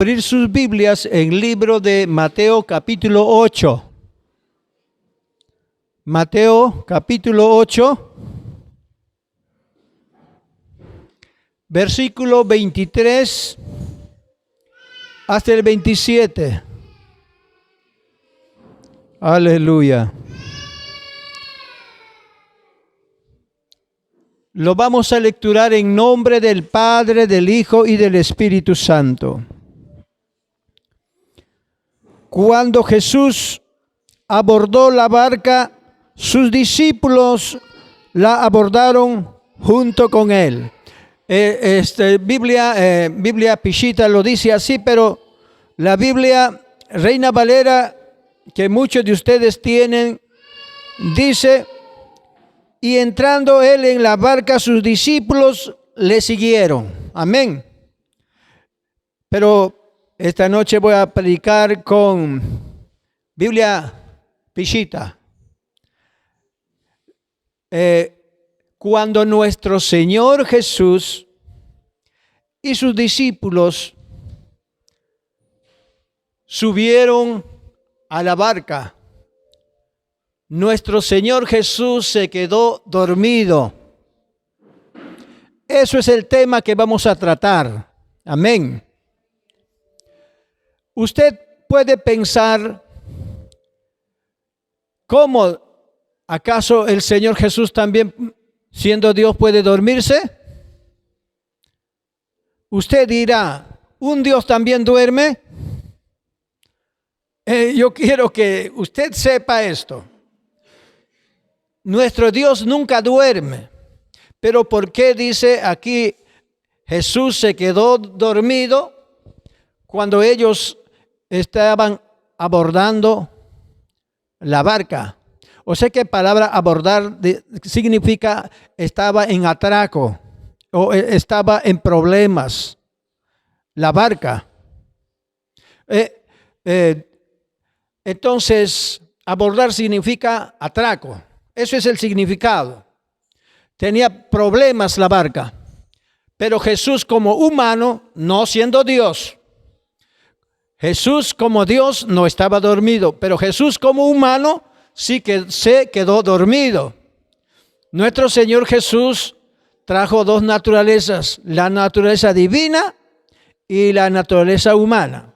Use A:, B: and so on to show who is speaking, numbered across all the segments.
A: abrir sus Biblias en el libro de Mateo capítulo 8. Mateo capítulo 8, versículo 23 hasta el 27. Aleluya. Lo vamos a lecturar en nombre del Padre, del Hijo y del Espíritu Santo. Cuando Jesús abordó la barca, sus discípulos la abordaron junto con él. Biblia Pichita lo dice así, pero la Biblia Reina Valera, que muchos de ustedes tienen, dice: y entrando él en la barca, sus discípulos le siguieron. Amén. Pero esta noche voy a predicar con Biblia Pichita. Cuando nuestro Señor Jesús y sus discípulos subieron a la barca, nuestro Señor Jesús se quedó dormido. Eso es el tema que vamos a tratar. Amén. Usted puede pensar, ¿cómo acaso el Señor Jesús también, siendo Dios, puede dormirse? Usted dirá, ¿un Dios también duerme? Yo quiero que usted sepa esto. Nuestro Dios nunca duerme. Pero ¿por qué dice aquí Jesús se quedó dormido cuando ellos estaban abordando la barca? O sea que palabra abordar significa estaba en atraco o estaba en problemas. La barca. Entonces, abordar significa atraco. Eso es el significado. Tenía problemas la barca. Pero Jesús como humano, no siendo Dios. Jesús como Dios no estaba dormido, pero Jesús como humano sí que se quedó dormido. Nuestro Señor Jesús trajo dos naturalezas, la naturaleza divina y la naturaleza humana.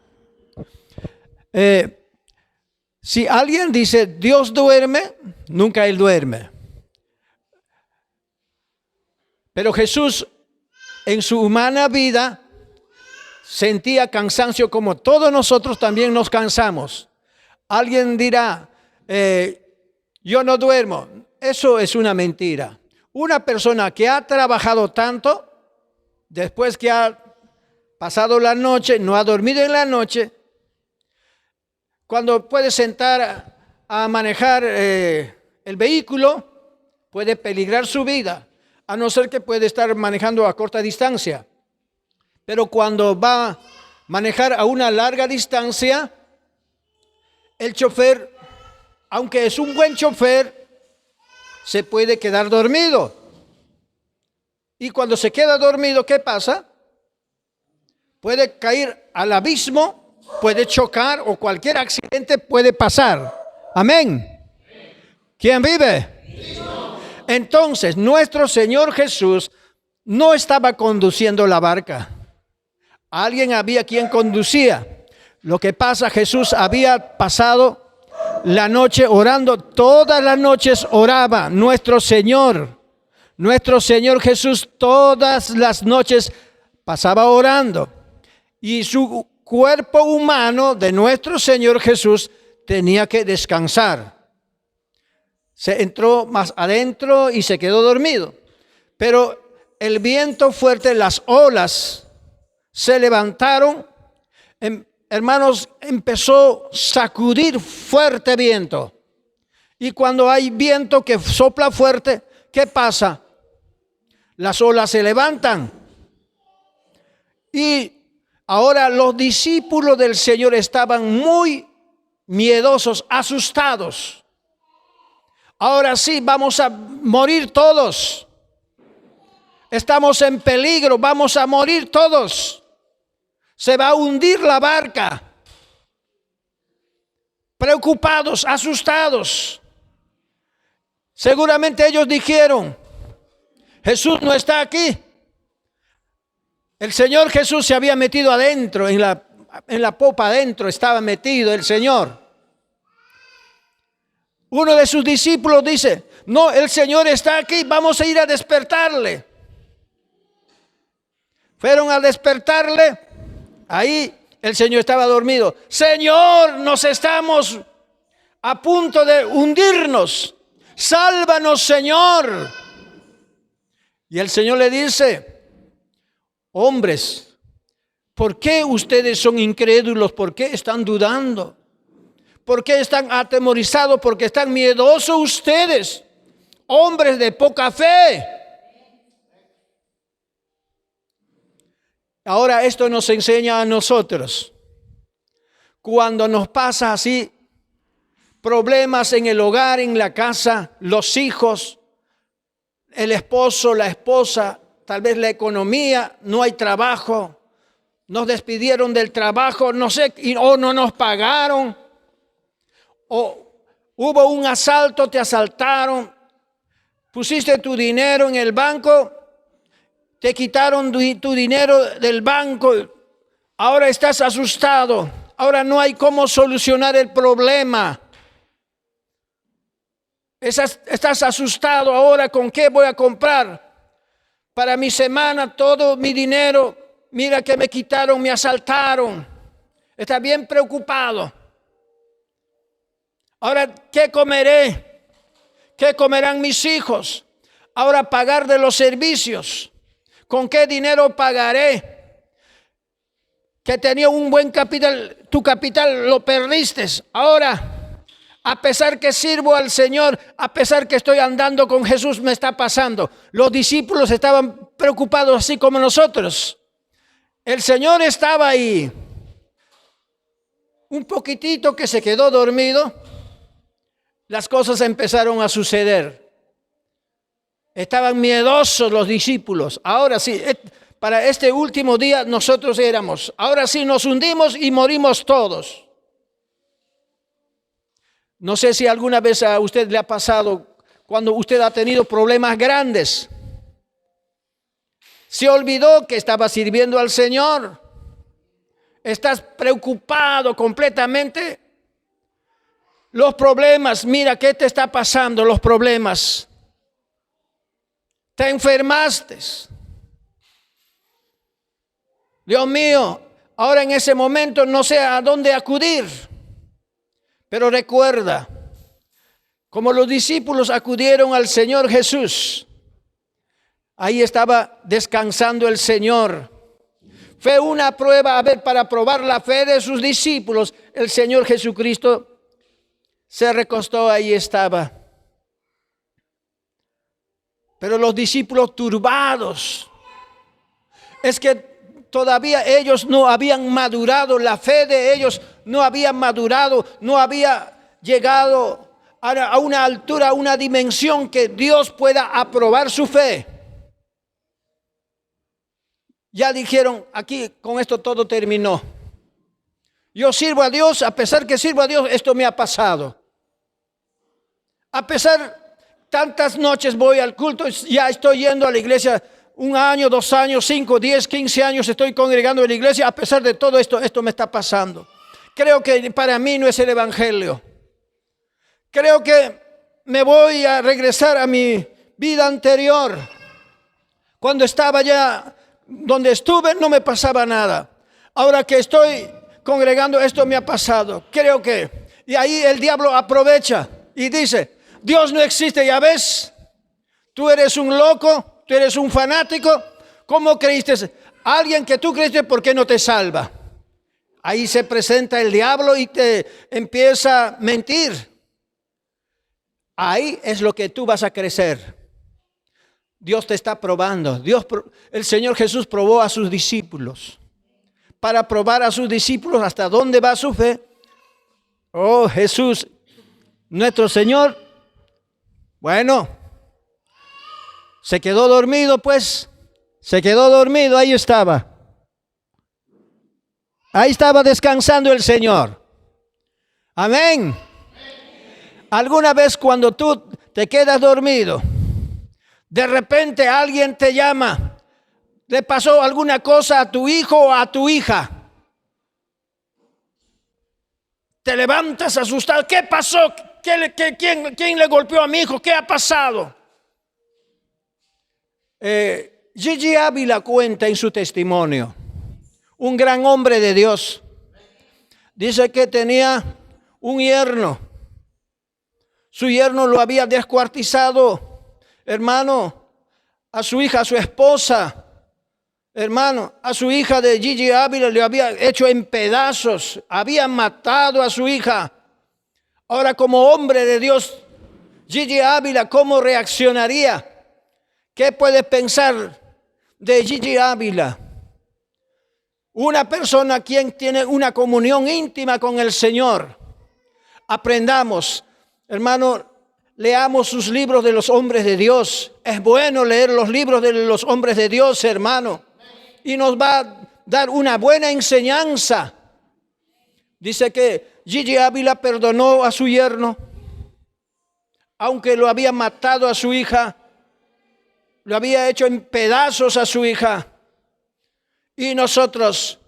A: Si alguien dice Dios duerme, nunca Él duerme. Pero Jesús en su humana vida sentía cansancio como todos nosotros también nos cansamos. Alguien dirá, yo no duermo. Eso es una mentira. Una persona que ha trabajado tanto, después que ha pasado la noche, no ha dormido en la noche, cuando puede sentar a manejar el vehículo, puede peligrar su vida, a no ser que puede estar manejando a corta distancia. Pero cuando va a manejar a una larga distancia, el chofer, aunque es un buen chofer, se puede quedar dormido. Y cuando se queda dormido, ¿qué pasa? Puede caer al abismo, puede chocar o cualquier accidente puede pasar. Amén. ¿Quién vive? Entonces, nuestro Señor Jesús no estaba conduciendo la barca. Alguien había quien conducía. Lo que pasa, Jesús había pasado la noche orando. Todas las noches oraba nuestro Señor. Nuestro Señor Jesús todas las noches pasaba orando. Y su cuerpo humano de nuestro Señor Jesús tenía que descansar. Se entró más adentro y se quedó dormido. Pero el viento fuerte, las olas se levantaron. Hermanos, empezó a sacudir fuerte viento. Y cuando hay viento que sopla fuerte, ¿qué pasa? Las olas se levantan. Y ahora los discípulos del Señor estaban muy miedosos, asustados. Ahora sí, vamos a morir todos. Estamos en peligro, vamos a morir todos. Se va a hundir la barca. Preocupados, asustados. Seguramente ellos dijeron, Jesús no está aquí. El Señor Jesús se había metido adentro, en la popa adentro estaba metido el Señor. Uno de sus discípulos dice, no, el Señor está aquí, vamos a ir a despertarle. Fueron a despertarle, ahí el Señor estaba dormido. Señor, nos estamos a punto de hundirnos, sálvanos, Señor. Y el Señor le dice, hombres, ¿por qué ustedes son incrédulos? ¿Por qué están dudando? ¿Por qué están atemorizados? ¿Por qué están miedosos ustedes? Hombres de poca fe. Ahora esto nos enseña a nosotros. Cuando nos pasa así, problemas en el hogar, en la casa, los hijos, el esposo, la esposa, tal vez la economía, no hay trabajo, nos despidieron del trabajo, no sé, o no nos pagaron, o hubo un asalto, te asaltaron, pusiste tu dinero en el banco, te quitaron tu dinero del banco, ahora estás asustado, ahora no hay cómo solucionar el problema. Estás asustado ahora, ¿con qué voy a comprar? Para mi semana, todo mi dinero, mira que me quitaron, me asaltaron. Está bien preocupado. Ahora, ¿qué comeré? ¿Qué comerán mis hijos? Ahora, pagar de los servicios. ¿Con qué dinero pagaré? Que tenía un buen capital, tu capital lo perdiste. Ahora, a pesar que sirvo al Señor, a pesar que estoy andando con Jesús, me está pasando. Los discípulos estaban preocupados así como nosotros. El Señor estaba ahí. Un poquitito que se quedó dormido, las cosas empezaron a suceder. Estaban miedosos los discípulos. Ahora sí, para este último día nosotros éramos. Ahora sí nos hundimos y morimos todos. No sé si alguna vez a usted le ha pasado cuando usted ha tenido problemas grandes. Se olvidó que estaba sirviendo al Señor. Estás preocupado completamente. Los problemas, mira, ¿qué te está pasando? Los problemas. Te enfermaste. Dios mío, ahora en ese momento no sé a dónde acudir. Pero recuerda, como los discípulos acudieron al Señor Jesús, ahí estaba descansando el Señor. Fue una prueba, para probar la fe de sus discípulos. El Señor Jesucristo se recostó, ahí estaba. Pero los discípulos turbados, es que todavía ellos no habían madurado, la fe de ellos no había madurado, no había llegado a una altura, a una dimensión que Dios pueda aprobar su fe. Ya dijeron, aquí con esto todo terminó. Yo sirvo a Dios, a pesar que sirvo a Dios, esto me ha pasado. A pesar, tantas noches voy al culto, ya estoy yendo a la iglesia 1 año, 2 años, 5, 10, 15 años estoy congregando en la iglesia. A pesar de todo esto me está pasando. Creo que para mí no es el evangelio. Creo que me voy a regresar a mi vida anterior. Cuando estaba ya donde estuve no me pasaba nada. Ahora que estoy congregando esto me ha pasado. Creo que, y ahí el diablo aprovecha y dice, Dios no existe, ya ves, tú eres un loco, tú eres un fanático. ¿Cómo creíste? Alguien que tú creíste, ¿por qué no te salva? Ahí se presenta el diablo y te empieza a mentir. Ahí es lo que tú vas a crecer. Dios te está probando. El Señor Jesús probó a sus discípulos. Para probar a sus discípulos hasta dónde va su fe. Oh, Jesús, nuestro Señor. Bueno, se quedó dormido, pues. Se quedó dormido, ahí estaba. Ahí estaba descansando el Señor. Amén. ¿Alguna vez cuando tú te quedas dormido, de repente alguien te llama, le pasó alguna cosa a tu hijo o a tu hija? Te levantas asustado. ¿Qué pasó? ¿Quién le golpeó a mi hijo? ¿Qué ha pasado? Gigi Ávila cuenta en su testimonio, un gran hombre de Dios. Dice que tenía un yerno. Su yerno lo había descuartizado, hermano, a su hija, a su esposa. Hermano, a su hija de Gigi Ávila le había hecho en pedazos, había matado a su hija. Ahora, como hombre de Dios, Gigi Ávila, ¿cómo reaccionaría? ¿Qué puede pensar de Gigi Ávila? Una persona quien tiene una comunión íntima con el Señor. Aprendamos, hermano, leamos sus libros de los hombres de Dios. Es bueno leer los libros de los hombres de Dios, hermano. Y nos va a dar una buena enseñanza. Dice que Gigi Ávila perdonó a su yerno, aunque lo había matado a su hija, lo había hecho en pedazos a su hija. Y nosotros,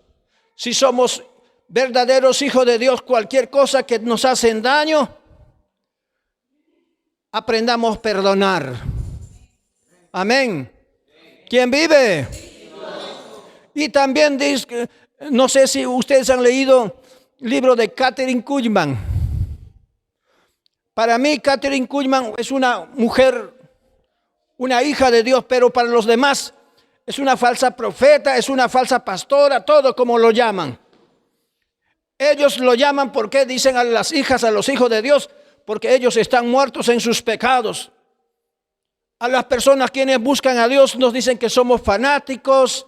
A: si somos verdaderos hijos de Dios, cualquier cosa que nos hacen daño, aprendamos a perdonar. Amén. ¿Quién vive? Y también dice, no sé si ustedes han leído el libro de Kathryn Kuhlman. Para mí, Kathryn Kuhlman es una mujer, una hija de Dios, pero para los demás es una falsa profeta, es una falsa pastora, todo como lo llaman. Ellos lo llaman porque dicen a las hijas, a los hijos de Dios, porque ellos están muertos en sus pecados. A las personas quienes buscan a Dios nos dicen que somos fanáticos.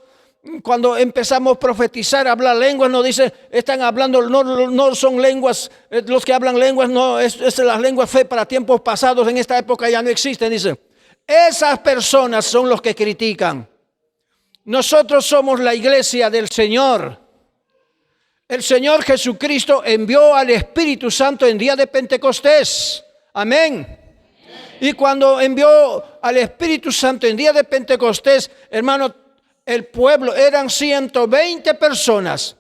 A: Cuando empezamos a profetizar, a hablar lenguas, nos dicen, están hablando, no son lenguas, los que hablan lenguas, no, es las lenguas fe para tiempos pasados, en esta época ya no existen, dicen. Esas personas son los que critican. Nosotros somos la iglesia del Señor. El Señor Jesucristo envió al Espíritu Santo en día de Pentecostés. Amén. Y cuando envió al Espíritu Santo en día de Pentecostés, hermano, el pueblo eran 120 personas.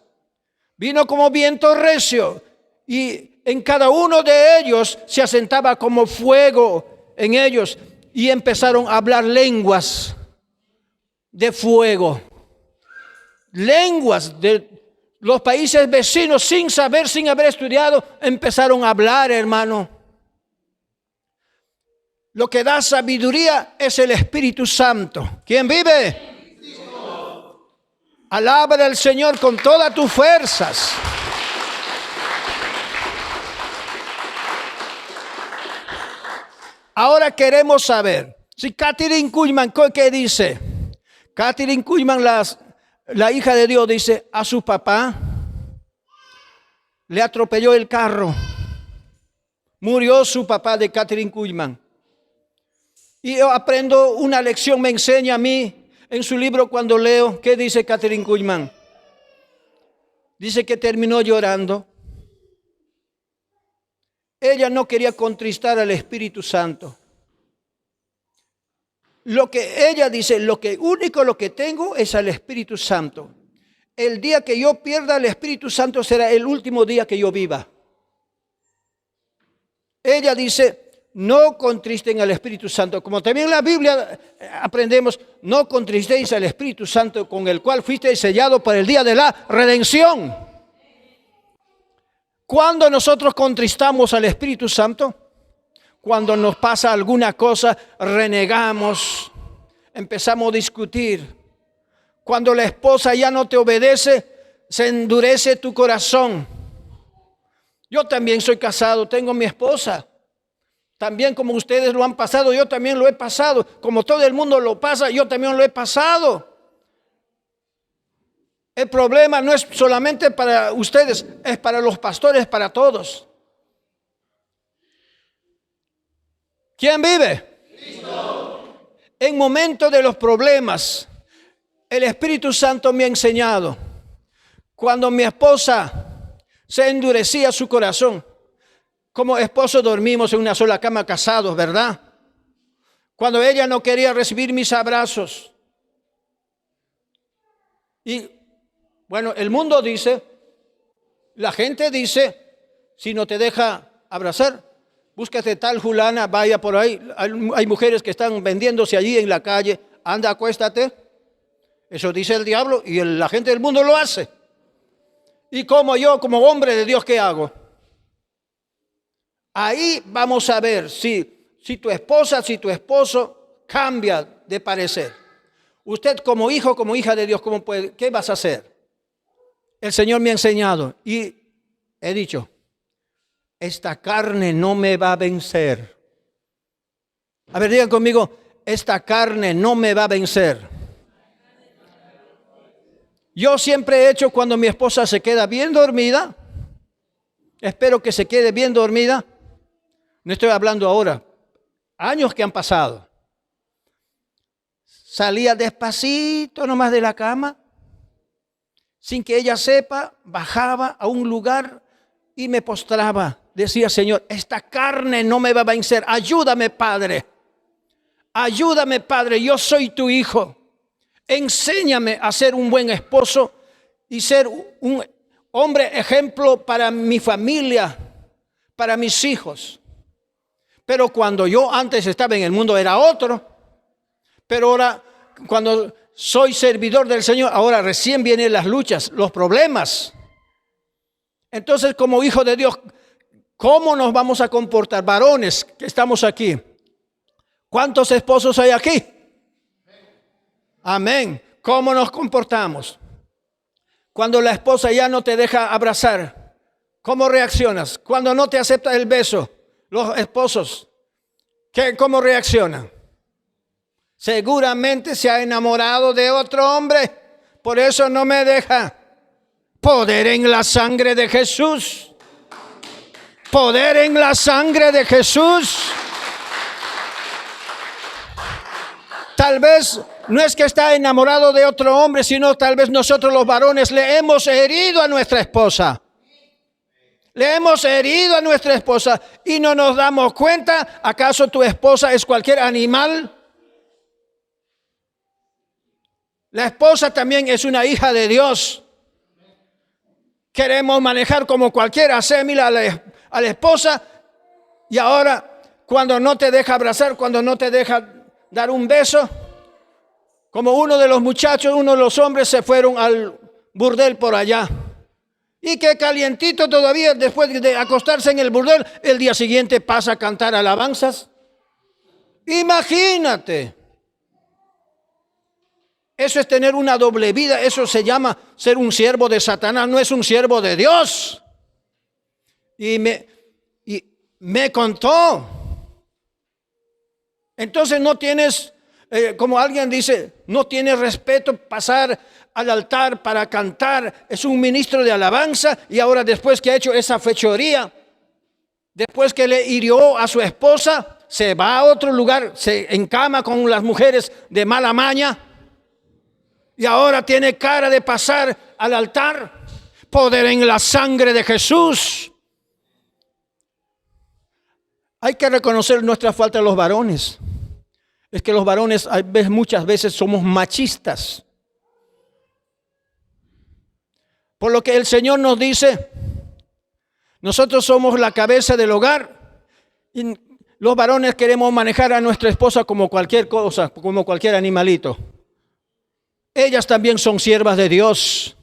A: Vino como viento recio y en cada uno de ellos se asentaba como fuego en ellos y empezaron a hablar lenguas de fuego. Lenguas de los países vecinos, sin saber, sin haber estudiado, empezaron a hablar, hermano. Lo que da sabiduría es el Espíritu Santo. ¿Quién vive? Alaba al Señor con todas tus fuerzas. Ahora queremos saber, si Kathryn Kuhlman, ¿qué dice? Kathryn Kuhlman, la hija de Dios, dice, a su papá le atropelló el carro. Murió su papá de Kathryn Kuhlman. Y yo aprendo una lección, me enseña a mí en su libro cuando leo. ¿Qué dice Kathryn Kuhlman? Dice que terminó llorando. Ella no quería contristar al Espíritu Santo. Lo que ella dice, lo que tengo es al Espíritu Santo. El día que yo pierda el Espíritu Santo será el último día que yo viva. Ella dice, no contristen al Espíritu Santo. Como también en la Biblia aprendemos, no contristéis al Espíritu Santo con el cual fuisteis sellados para el día de la redención. ¿Cuándo nosotros contristamos al Espíritu Santo? Cuando nos pasa alguna cosa, renegamos, empezamos a discutir. Cuando la esposa ya no te obedece, se endurece tu corazón. Yo también soy casado, tengo mi esposa. También como ustedes lo han pasado, yo también lo he pasado. Como todo el mundo lo pasa, yo también lo he pasado. El problema no es solamente para ustedes, es para los pastores, para todos. ¿Quién vive? Cristo. En momentos de los problemas, el Espíritu Santo me ha enseñado. Cuando mi esposa se endurecía su corazón, como esposos dormimos en una sola cama casados, ¿verdad? Cuando ella no quería recibir mis abrazos. Y bueno, el mundo dice, la gente dice, si no te deja abrazar, búscate tal fulana, vaya por ahí. Hay mujeres que están vendiéndose allí en la calle, anda, acuéstate. Eso dice el diablo y la gente del mundo lo hace. Y como yo, como hombre de Dios, ¿qué hago? Ahí vamos a ver si tu esposa, si tu esposo cambia de parecer. Usted como hijo, como hija de Dios, ¿qué vas a hacer? El Señor me ha enseñado y he dicho, esta carne no me va a vencer. A ver, digan conmigo, esta carne no me va a vencer. Yo siempre he hecho cuando mi esposa se queda bien dormida, espero que se quede bien dormida, no estoy hablando ahora, años que han pasado. Salía despacito nomás de la cama, sin que ella sepa, bajaba a un lugar y me postraba. Decía, Señor, esta carne no me va a vencer. Ayúdame, Padre. Ayúdame, Padre. Yo soy tu hijo. Enséñame a ser un buen esposo y ser un hombre ejemplo para mi familia, para mis hijos. Pero cuando yo antes estaba en el mundo era otro. Pero ahora, cuando soy servidor del Señor, ahora recién vienen las luchas, los problemas. Entonces, como hijo de Dios, ¿cómo nos vamos a comportar? Varones que estamos aquí. ¿Cuántos esposos hay aquí? Amén. ¿Cómo nos comportamos? Cuando la esposa ya no te deja abrazar, ¿cómo reaccionas? Cuando no te acepta el beso, los esposos, ¿cómo reaccionan? Seguramente se ha enamorado de otro hombre, por eso no me deja. Poder en la sangre de Jesús. Poder en la sangre de Jesús. Tal vez no es que está enamorado de otro hombre, sino tal vez nosotros los varones le hemos herido a nuestra esposa. Le hemos herido a nuestra esposa y no nos damos cuenta. ¿Acaso tu esposa es cualquier animal? La esposa también es una hija de Dios. Queremos manejar como cualquiera, hacer mira a la esposa y ahora cuando no te deja abrazar, cuando no te deja dar un beso, como uno de los muchachos, uno de los hombres se fueron al burdel por allá. Y que calientito todavía después de acostarse en el burdel, el día siguiente pasa a cantar alabanzas. Imagínate. Eso es tener una doble vida, eso se llama ser un siervo de Satanás, no es un siervo de Dios. Y me contó. Entonces no tienes, como alguien dice, no tienes respeto pasar al altar para cantar, es un ministro de alabanza y ahora después que ha hecho esa fechoría, después que le hirió a su esposa, se va a otro lugar, se encama con las mujeres de mala maña. Y ahora tiene cara de pasar al altar. Poder en la sangre de Jesús. Hay que reconocer nuestra falta a los varones. Es que los varones muchas veces somos machistas. Por lo que el Señor nos dice, nosotros somos la cabeza del hogar. Y los varones queremos manejar a nuestra esposa como cualquier cosa, como cualquier animalito. Ellas también son siervas de Dios.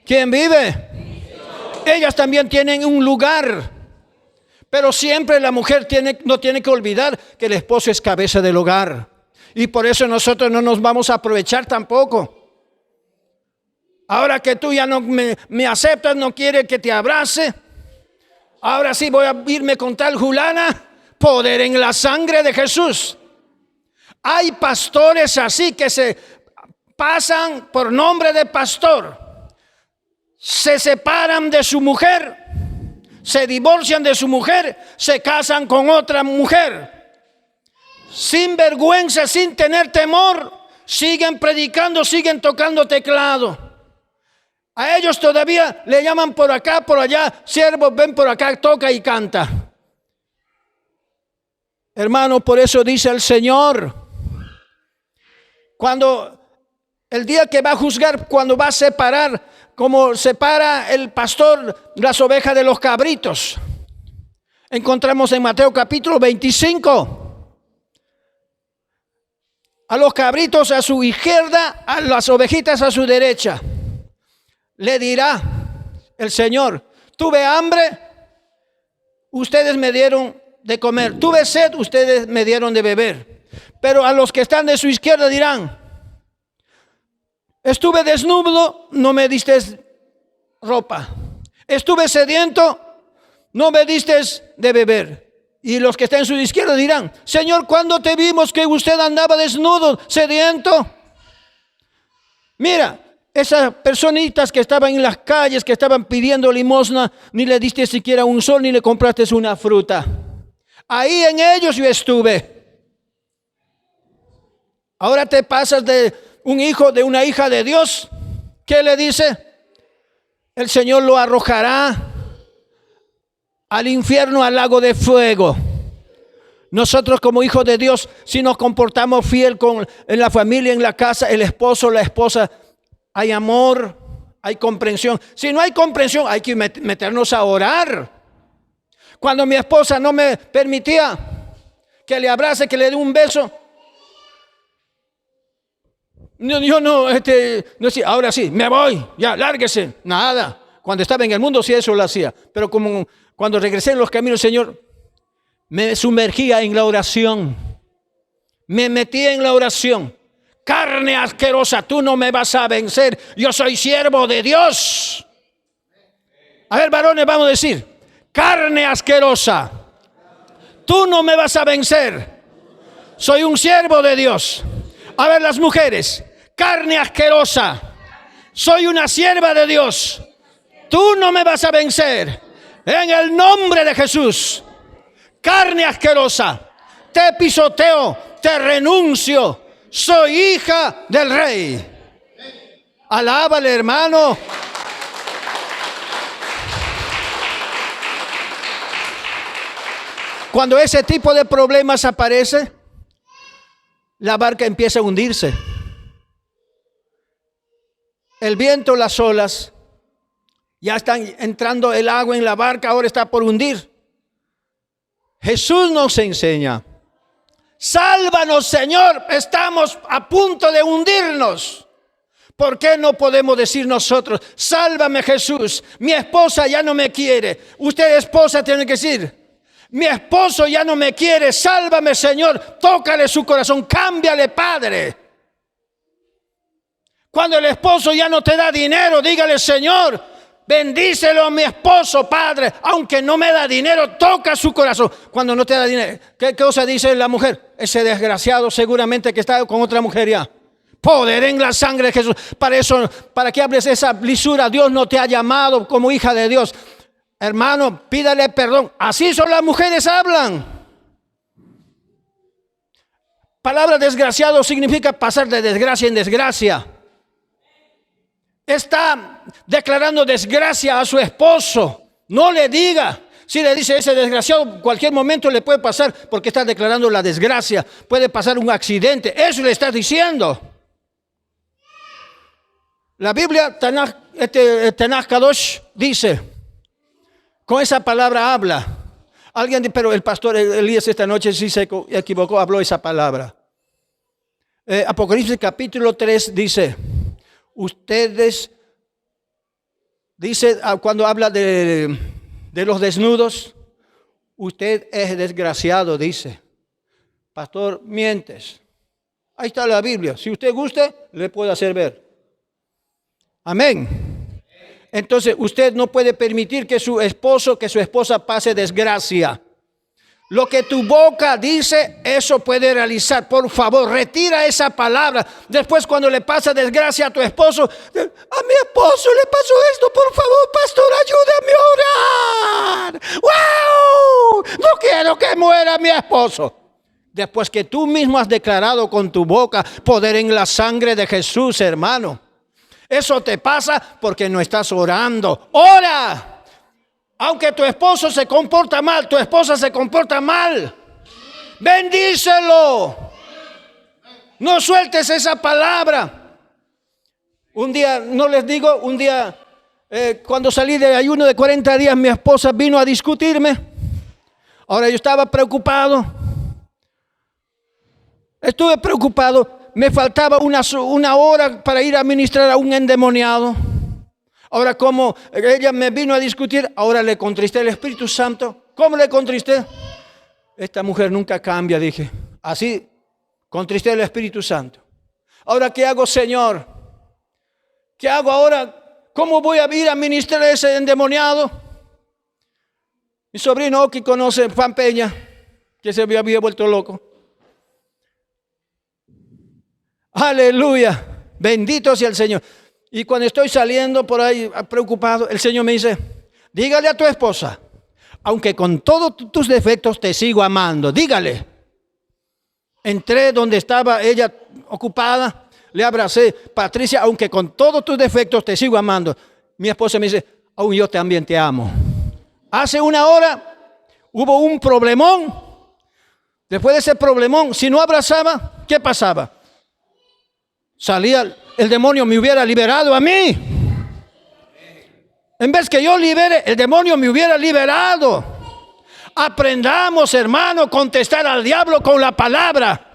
A: ¿Quién vive? Ellas también tienen un lugar. Pero siempre la mujer no tiene que olvidar que el esposo es cabeza del hogar. Y por eso nosotros no nos vamos a aprovechar tampoco. Ahora que tú ya no me aceptas, no quieres que te abrace. Ahora sí voy a irme con tal fulana. Poder en la sangre de Jesús. Hay pastores así que se pasan por nombre de pastor, se separan de su mujer, se divorcian de su mujer, se casan con otra mujer, sin vergüenza, sin tener temor, siguen predicando, siguen tocando teclado. A ellos todavía le llaman por acá, por allá, siervos, ven por acá, toca y canta. Hermano, por eso dice el Señor, cuando el día que va a juzgar, cuando va a separar, como separa el pastor las ovejas de los cabritos. Encontramos en Mateo capítulo 25. A los cabritos a su izquierda, a las ovejitas a su derecha. Le dirá el Señor, tuve hambre, ustedes me dieron de comer. Tuve sed, ustedes me dieron de beber. Pero a los que están de su izquierda dirán, estuve desnudo, no me diste ropa. Estuve sediento, no me diste de beber. Y los que están en su izquierda dirán, Señor, ¿cuándo te vimos que usted andaba desnudo, sediento? Mira, esas personitas que estaban en las calles, que estaban pidiendo limosna, ni le diste siquiera un sol, ni le compraste una fruta. Ahí en ellos yo estuve. Ahora te pasas de un hijo, de una hija de Dios. ¿Qué le dice? El Señor lo arrojará al infierno, al lago de fuego. Nosotros como hijos de Dios, si nos comportamos fiel en la familia, en la casa, el esposo, la esposa, hay amor, hay comprensión. Si no hay comprensión, hay que meternos a orar. Cuando mi esposa no me permitía que le abrace, que le dé un beso, yo no decía, ahora sí, me voy, ya, lárguese. Nada. Cuando estaba en el mundo sí eso lo hacía. Pero como cuando regresé en los caminos, Señor, me sumergía en la oración. Me metí en la oración. Carne asquerosa, tú no me vas a vencer. Yo soy siervo de Dios. A ver, varones, vamos a decir, carne asquerosa, tú no me vas a vencer. Soy un siervo de Dios. A ver, las mujeres, carne asquerosa, soy una sierva de Dios. Tú no me vas a vencer. En el nombre de Jesús. Carne asquerosa, te pisoteo, te renuncio. Soy hija del Rey. Alábale, hermano. Cuando ese tipo de problemas aparece, la barca empieza a hundirse. El viento, las olas, ya están entrando el agua en la barca, ahora está por hundir. Jesús nos enseña, sálvanos, Señor, estamos a punto de hundirnos. ¿Por qué no podemos decir nosotros, sálvame, Jesús, mi esposa ya no me quiere? Usted, esposa, tiene que decir, mi esposo ya no me quiere, sálvame, Señor, tócale su corazón, cámbiale, Padre. Cuando el esposo ya no te da dinero, dígale, Señor, bendícelo a mi esposo, Padre, aunque no me da dinero, toca su corazón. Cuando no te da dinero, ¿qué cosa dice la mujer? Ese desgraciado seguramente que está con otra mujer ya. Poder en la sangre de Jesús. Para eso, para que hables esa lisura, Dios no te ha llamado como hija de Dios. Hermano, pídale perdón. Así son las mujeres, hablan. Palabra desgraciado significa pasar de desgracia en desgracia. Está declarando desgracia a su esposo. No le diga. Si le dice ese desgraciado, cualquier momento le puede pasar porque está declarando la desgracia. Puede pasar un accidente. Eso le está diciendo. La Biblia, Tanaj Kadosh, dice, con esa palabra habla. Alguien, pero el pastor Elías esta noche sí se equivocó, habló esa palabra. Apocalipsis capítulo 3 dice, ustedes, dice cuando habla de los desnudos, usted es desgraciado, dice. Pastor, mientes. Ahí está la Biblia. Si usted gusta, le puedo hacer ver. Amén. Entonces, usted no puede permitir que su esposo, que su esposa pase desgracia. Lo que tu boca dice, eso puede realizar. Por favor, retira esa palabra. Después, cuando le pasa desgracia a tu esposo, a mi esposo le pasó esto, por favor, pastor, ayúdame a orar. ¡Wow! No quiero que muera mi esposo. Después que tú mismo has declarado con tu boca poder en la sangre de Jesús, hermano. Eso te pasa porque no estás orando. ¡Ora! Aunque tu esposo se comporta mal, tu esposa se comporta mal, bendícelo. No sueltes esa palabra. Un día, no les digo, un día cuando salí de ayuno de 40 días, mi esposa vino a discutirme. Ahora yo estaba preocupado. Estuve preocupado. Me faltaba una hora para ir a ministrar a un endemoniado. Ahora, como ella me vino a discutir, ahora le contristé al Espíritu Santo. ¿Cómo le contristé? Esta mujer nunca cambia, dije. Así contristé al Espíritu Santo. Ahora, ¿qué hago, Señor? ¿Qué hago ahora? ¿Cómo voy a ir a ministrar a ese endemoniado? Mi sobrino Oki conoce Juan Peña, que se había vuelto loco. Aleluya, bendito sea el Señor. Y cuando estoy saliendo por ahí preocupado, el Señor me dice, dígale a tu esposa, aunque con todos tus defectos te sigo amando, dígale. Entré donde estaba ella ocupada, le abracé, Patricia, aunque con todos tus defectos te sigo amando. Mi esposa me dice, aún yo también te amo. Hace una hora hubo un problemón. Después de ese problemón, si no abrazaba, ¿qué pasaba? Salía, el demonio me hubiera liberado a mí. En vez que yo libere, el demonio me hubiera liberado. Aprendamos, hermano, contestar al diablo con la palabra.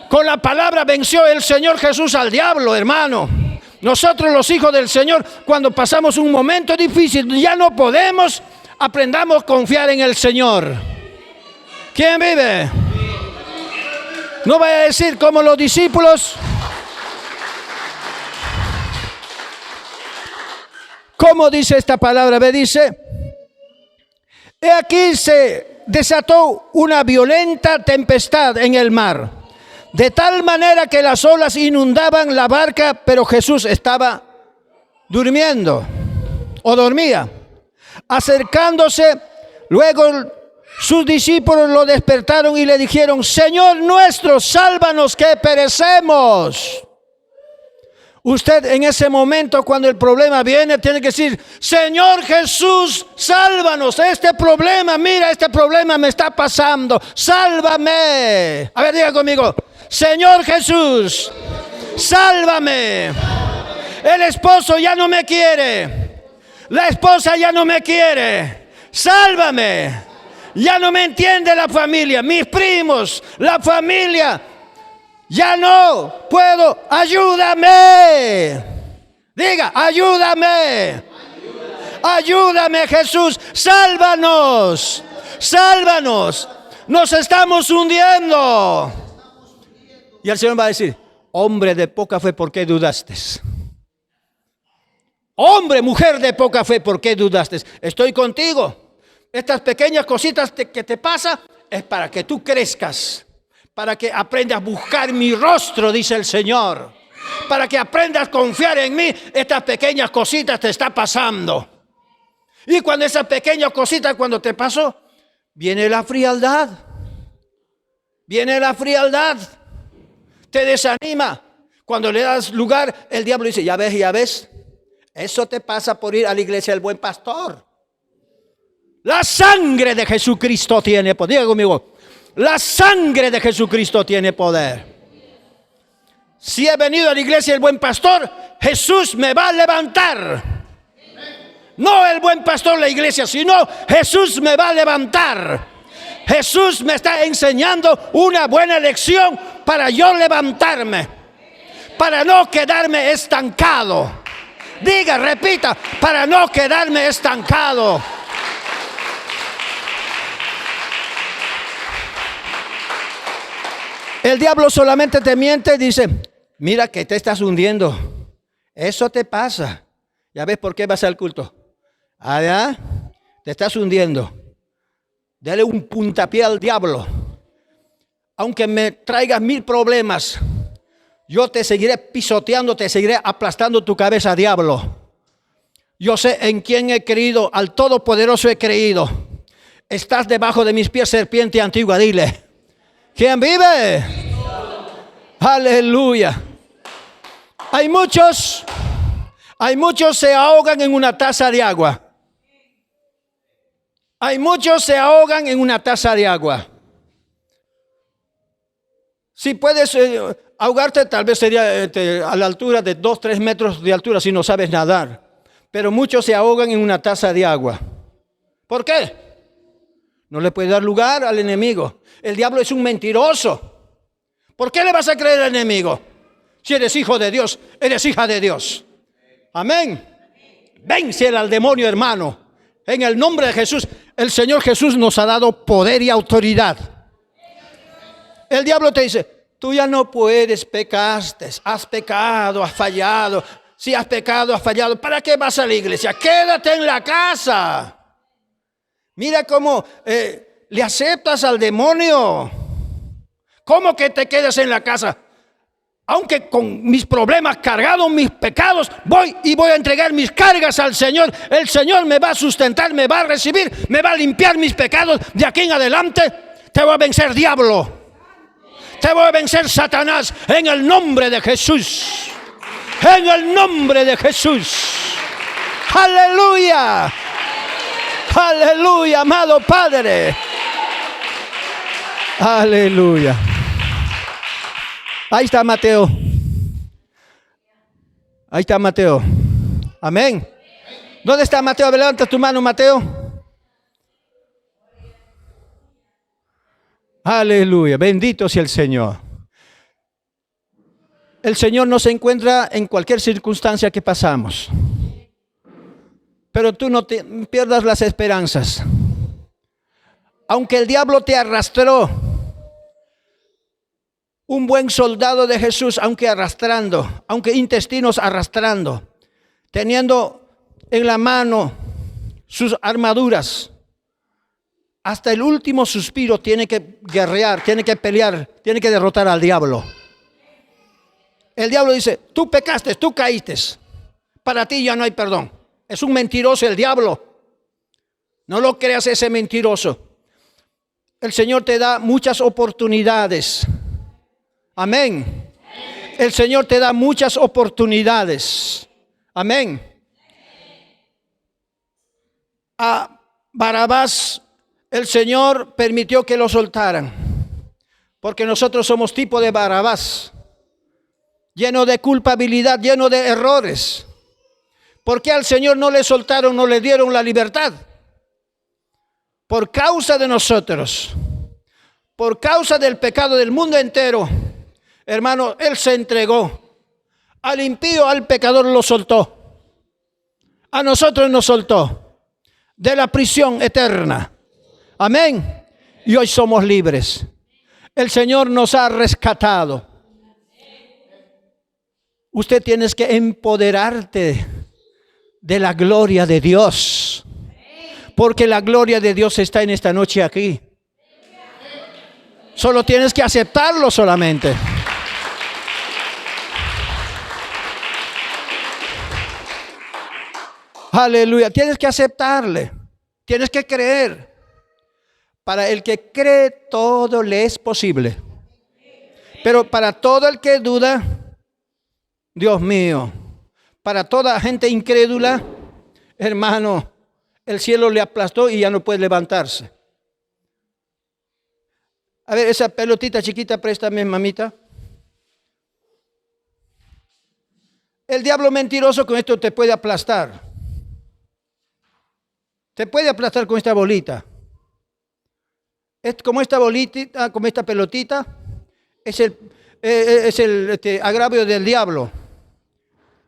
A: Con la palabra venció el Señor Jesús al diablo, hermano. Nosotros los hijos del Señor, cuando pasamos un momento difícil, ya no podemos, aprendamos a confiar en el Señor. ¿Quién vive? No vaya a decir como los discípulos. ¿Cómo dice esta palabra? Me dice, he aquí se desató una violenta tempestad en el mar, de tal manera que las olas inundaban la barca, pero Jesús estaba durmiendo o dormía. Acercándose, luego sus discípulos lo despertaron y le dijeron, Señor nuestro, sálvanos que perecemos. Usted en ese momento, cuando el problema viene, tiene que decir, Señor Jesús, sálvanos. Este problema, mira, este problema me está pasando. Sálvame. A ver, diga conmigo, Señor Jesús, sálvame. El esposo ya no me quiere. La esposa ya no me quiere. Sálvame. Ya no me entiende la familia, mis primos, la familia. Ya no puedo, ayúdame. Diga, ayúdame. Ayúdame, Jesús, sálvanos. Sálvanos. Nos estamos hundiendo. Y el Señor va a decir, hombre de poca fe, ¿por qué dudaste? Hombre, mujer de poca fe, ¿por qué dudaste? Estoy contigo. Estas pequeñas cositas que te pasan es para que tú crezcas, para que aprendas a buscar mi rostro, dice el Señor, para que aprendas a confiar en mí. Estas pequeñas cositas te está pasando. Y cuando esas pequeñas cositas, cuando te pasó, viene la frialdad. Viene la frialdad. Te desanima. Cuando le das lugar, el diablo dice, ya ves, eso te pasa por ir a la iglesia del buen pastor. La sangre de Jesucristo tiene poder. Diga conmigo, la sangre de Jesucristo tiene poder. Si he venido a la iglesia del buen pastor, Jesús me va a levantar. No el buen pastor, la iglesia, sino Jesús me va a levantar. Jesús me está enseñando una buena lección para yo levantarme, para no quedarme estancado. Diga, repita, para no quedarme estancado. El diablo solamente te miente y dice, mira que te estás hundiendo. Eso te pasa. ¿Ya ves por qué vas al culto? ¿Ah? Te estás hundiendo. Dale un puntapié al diablo. Aunque me traigas 1000 problemas, yo te seguiré pisoteando, te seguiré aplastando tu cabeza, diablo. Yo sé en quién he creído, al Todopoderoso he creído. Estás debajo de mis pies, serpiente antigua, dile. ¿Quién vive? Aleluya. Hay muchos se ahogan en una taza de agua. Hay muchos se ahogan en una taza de agua. Si puedes ahogarte, tal vez sería a la altura de 2-3 metros de altura si no sabes nadar. Pero muchos se ahogan en una taza de agua. ¿Por qué? No le puede dar lugar al enemigo. El diablo es un mentiroso. ¿Por qué le vas a creer al enemigo? Si eres hijo de Dios, eres hija de Dios. Amén. Vence al demonio, hermano. En el nombre de Jesús. El Señor Jesús nos ha dado poder y autoridad. El diablo te dice, tú ya no puedes, pecaste, has pecado, has fallado. Si has pecado, has fallado, ¿para qué vas a la iglesia? Quédate en la casa. Mira cómo le aceptas al demonio. ¿Cómo que te quedas en la casa? Aunque con mis problemas cargados, mis pecados, voy a entregar mis cargas al Señor. El Señor me va a sustentar, me va a recibir, me va a limpiar mis pecados. De aquí en adelante te voy a vencer, diablo. Te voy a vencer, Satanás, en el nombre de Jesús. En el nombre de Jesús. Aleluya. Aleluya, amado Padre. Aleluya. Ahí está Mateo. Ahí está Mateo. Amén. ¿Dónde está Mateo? Levanta tu mano, Mateo. Aleluya. Bendito sea el Señor. El Señor nos encuentra en cualquier circunstancia que pasamos. Pero tú no te pierdas las esperanzas. Aunque el diablo te arrastró, un buen soldado de Jesús, aunque arrastrando, aunque intestinos arrastrando, teniendo en la mano sus armaduras, hasta el último suspiro tiene que guerrear, tiene que pelear, tiene que derrotar al diablo. El diablo dice, tú pecaste, tú caíste, para ti ya no hay perdón. Es un mentiroso el diablo. No lo creas ese mentiroso. El Señor te da muchas oportunidades. Amén. El Señor te da muchas oportunidades. Amén. A Barrabás el Señor permitió que lo soltaran. Porque nosotros somos tipo de Barrabás. Lleno de culpabilidad, lleno de errores. ¿Por qué al Señor no le soltaron, no le dieron la libertad? Por causa de nosotros. Por causa del pecado del mundo entero. Hermano, Él se entregó. Al impío, al pecador lo soltó. A nosotros nos soltó de la prisión eterna. Amén. Y hoy somos libres. El Señor nos ha rescatado. Usted tiene que empoderarte de la gloria de Dios. Porque la gloria de Dios está en esta noche aquí. Solo tienes que aceptarlo solamente. Aleluya. Tienes que aceptarle. Tienes que creer. Para el que cree, todo le es posible. Pero para todo el que duda, Dios mío, para toda gente incrédula, hermano, el cielo le aplastó y ya no puede levantarse. A ver, esa pelotita chiquita, préstame, mamita. El diablo mentiroso con esto te puede aplastar. Te puede aplastar con esta bolita. Es como esta bolita, como esta pelotita, es el agravio del diablo.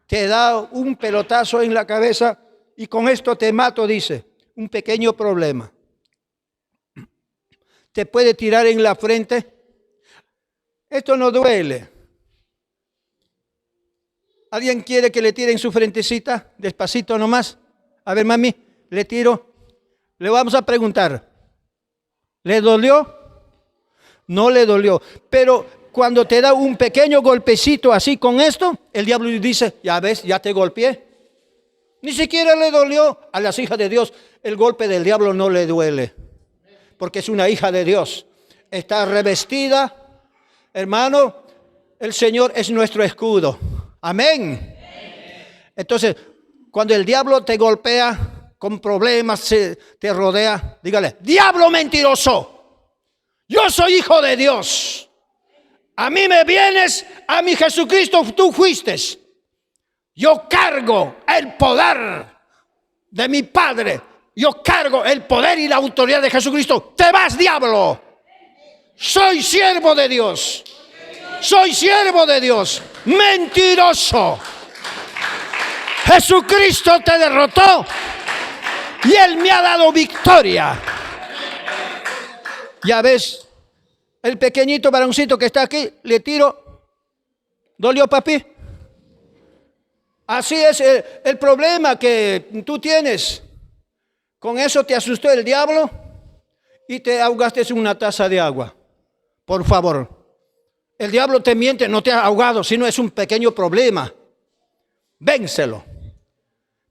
A: Te da un pelotazo en la cabeza y con esto te mato, dice. Un pequeño problema. Te puede tirar en la frente. Esto no duele. ¿Alguien quiere que le tire en su frentecita? Despacito nomás. A ver, mami, le tiro. Le vamos a preguntar. ¿Le dolió? No le dolió. Pero cuando te da un pequeño golpecito así con esto, el diablo dice, ya ves, ya te golpeé. Ni siquiera le dolió. A las hijas de Dios el golpe del diablo no le duele. Porque es una hija de Dios. Está revestida. Hermano, el Señor es nuestro escudo. Amén. Entonces, cuando el diablo te golpea con problemas, te rodea, dígale: diablo mentiroso, yo soy hijo de Dios. A mí me vienes, a mi Jesucristo tú fuiste. Yo cargo el poder de mi Padre. Yo cargo el poder y la autoridad de Jesucristo. Te vas, diablo. Soy siervo de Dios. Soy siervo de Dios. Mentiroso. Jesucristo te derrotó y Él me ha dado victoria. Ya ves, el pequeñito varoncito que está aquí, le tiro. ¿Dolió, papi? Así es el problema que tú tienes. Con eso te asustó el diablo y te ahogaste en una taza de agua. Por favor, el diablo te miente, no te ha ahogado, sino es un pequeño problema. Vénselo.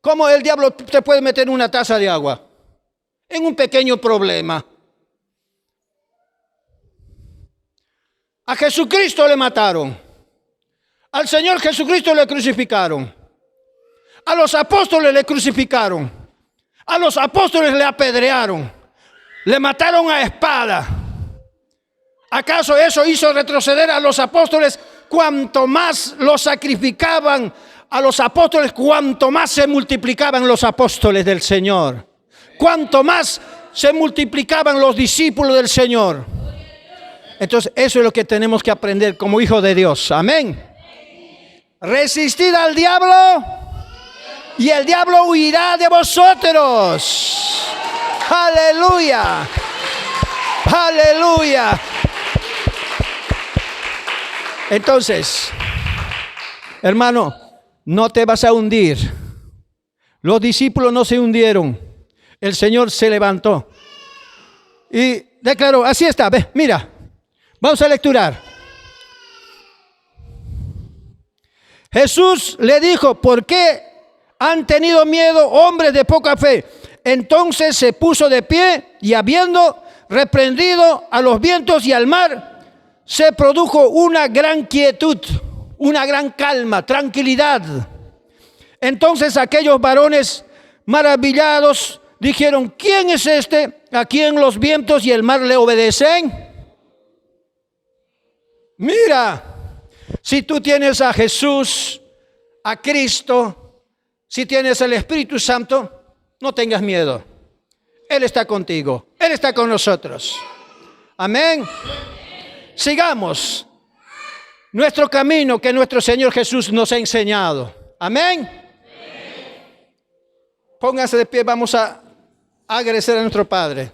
A: ¿Cómo el diablo te puede meter en una taza de agua? En un pequeño problema. A Jesucristo le mataron. Al Señor Jesucristo le crucificaron. A los apóstoles le crucificaron. A los apóstoles le apedrearon. Le mataron a espada. ¿Acaso eso hizo retroceder a los apóstoles? Cuanto más los sacrificaban a los apóstoles, cuanto más se multiplicaban los apóstoles del Señor. Cuanto más se multiplicaban los discípulos del Señor. Entonces, eso es lo que tenemos que aprender como hijos de Dios. Amén. Resistid al diablo y el diablo huirá de vosotros. Aleluya. Aleluya. Entonces, hermano, no te vas a hundir. Los discípulos no se hundieron. El Señor se levantó y declaró: así está, ve, mira. Vamos a lecturar. Jesús le dijo: ¿por qué han tenido miedo, hombres de poca fe? Entonces se puso de pie y, habiendo reprendido a los vientos y al mar, se produjo una gran quietud, una gran calma, tranquilidad. Entonces aquellos varones maravillados dijeron: ¿quién es este a quien los vientos y el mar le obedecen? Mira, si tú tienes a Jesús, a Cristo, si tienes el Espíritu Santo, no tengas miedo. Él está contigo, Él está con nosotros. Amén. Sigamos nuestro camino que nuestro Señor Jesús nos ha enseñado. Amén. Pónganse de pie, vamos a agradecer a nuestro Padre.